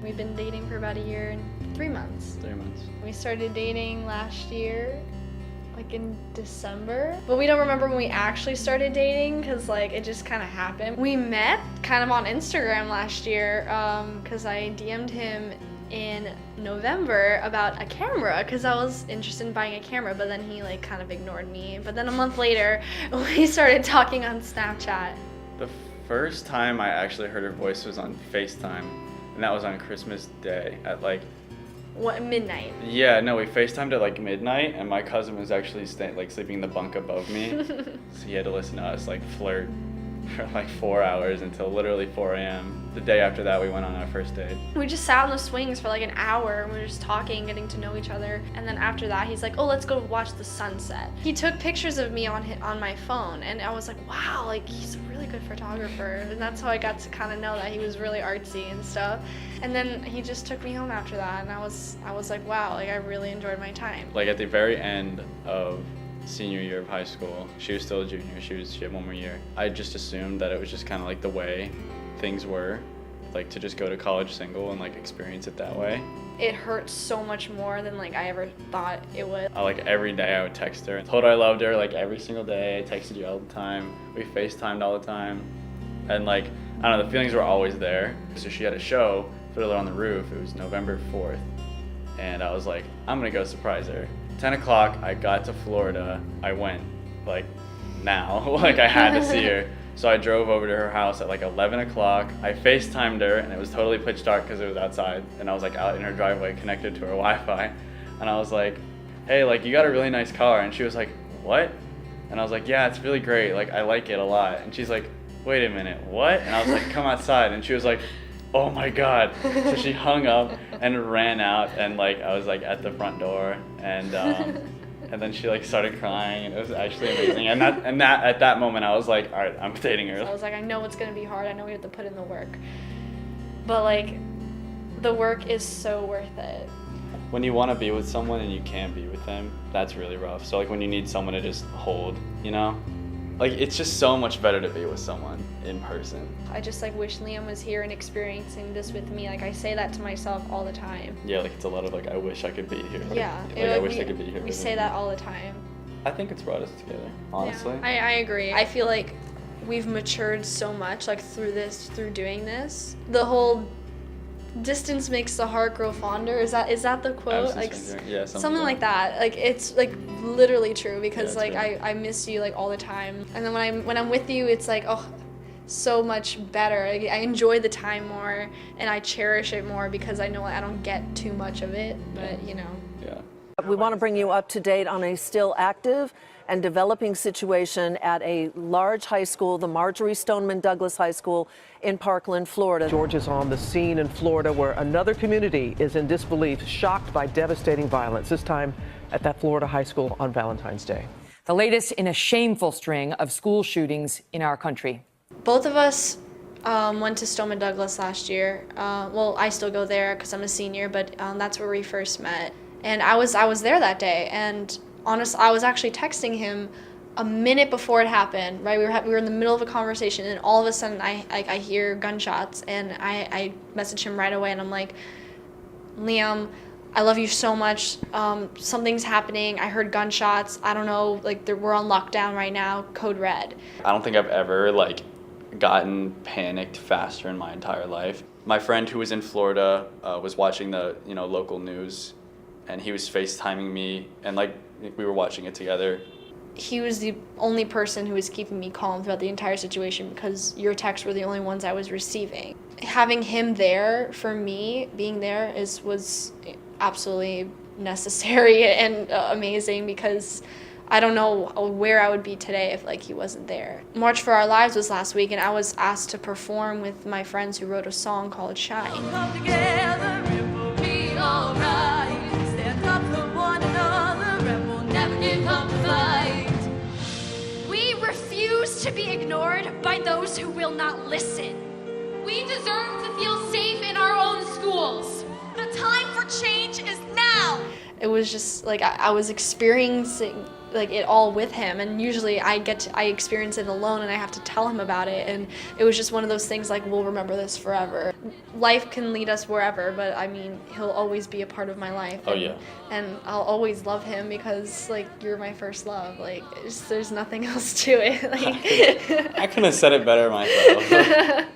We've been dating for about a year and 3 months. 3 months. We started dating last year, like in December. But we don't remember when we actually started dating because like it just kind of happened. We met kind of on Instagram last year because I DM'd him in November about a camera because I was interested in buying a camera, but then he like kind of ignored me. But then a month later, we started talking on Snapchat. The first time I actually heard her voice was on FaceTime, and that was on Christmas Day at like... What, midnight? Yeah, no, we FaceTimed at like midnight, and my cousin was actually sleeping in the bunk above me, so he had to listen to us like flirt for like 4 hours until literally 4 a.m. The day after that, we went on our first date. We just sat on the swings for like an hour and we were just talking, getting to know each other. And then after that, he's like, oh, let's go watch the sunset. He took pictures of me on my phone, and I was like, wow, like he's a really good photographer. And that's how I got to kind of know that he was really artsy and stuff. And then he just took me home after that, and I was like, wow, like I really enjoyed my time. Like at the very end of senior year of high school, she was still a junior, she had 1 more year. I just assumed that it was just kind of like the way things were, like to just go to college single and like experience it that way. It hurt so much more than like I ever thought it would. Like every day I would text her, told her I loved her like every single day. I texted you all the time. We FaceTimed all the time. And like, I don't know, the feelings were always there. So she had a show, Fiddler on the Roof. It was November 4th. And I was like, I'm gonna go surprise her. 10 o'clock, I got to Florida. I went like now, like I had to see her. So I drove over to her house at like 11 o'clock. I FaceTimed her, and it was totally pitch dark because it was outside. And I was like out in her driveway connected to her Wi-Fi. And I was like, hey, like you got a really nice car. And she was like, what? And I was like, yeah, it's really great. Like I like it a lot. And she's like, wait a minute, what? And I was like, come outside. And she was like, oh my God. So she hung up and ran out, and like I was like at the front door, and then she like started crying, and it was actually amazing. And that at that moment I was like, all right, I'm dating her. So I was like, I know it's gonna be hard. I know we have to put in the work, but like the work is so worth it. When you want to be with someone and you can't be with them, that's really rough. So like when you need someone to just hold, you know? Like it's just so much better to be with someone in person. I just like wish Liam was here and experiencing this with me. Like I say that to myself all the time. Yeah, like it's a lot of like, I wish I could be here. Yeah. Like I wish I could be here. We say that all the time. I think it's brought us together, honestly. Yeah, I agree. I feel like we've matured so much like through doing this. The whole distance makes the heart grow fonder. Is that the quote? Like yeah, something like that. Like it's like literally true because Yeah, like I miss you like all the time. And then when I'm with you, it's like, oh, so much better. Like, I enjoy the time more and I cherish it more because I know I don't get too much of it, but you know. Yeah. We want to bring you up to date on a still active and developing situation at a large high school, the Marjorie Stoneman Douglas High School in Parkland, Florida. George is on the scene in Florida where another community is in disbelief, shocked by devastating violence, this time at that Florida high school on Valentine's Day. The latest in a shameful string of school shootings in our country. Both of us went to Stoneman Douglas last year. Well, I still go there because I'm a senior, but that's where we first met. And I was there that day, and honestly, I was actually texting him a minute before it happened, right? We were in the middle of a conversation, and all of a sudden I hear gunshots, and I message him right away, and I'm like, Liam, I love you so much. Something's happening. I heard gunshots. I don't know, like we're on lockdown right now, code red. I don't think I've ever like gotten panicked faster in my entire life. My friend who was in Florida was watching the local news, and he was FaceTiming me, and like we were watching it together. He was the only person who was keeping me calm throughout the entire situation because your texts were the only ones I was receiving. Having him there for me, being there was absolutely necessary and amazing because I don't know where I would be today if like he wasn't there. March for Our Lives was last week, and I was asked to perform with my friends who wrote a song called Shine. Come together, it will be alright. Stand up for one another and we'll never give up the fight. We refuse to be ignored by those who will not listen. We deserve to feel safe in our own schools. The time for change is now. It was just like I was experiencing like it all with him, and usually I experience it alone and I have to tell him about it, and it was just one of those things like, we'll remember this forever. Life can lead us wherever, but I mean, he'll always be a part of my life. Oh, and, yeah. and I'll always love him because like you're my first love. Like there's nothing else to it. Like I couldn't have said it better myself.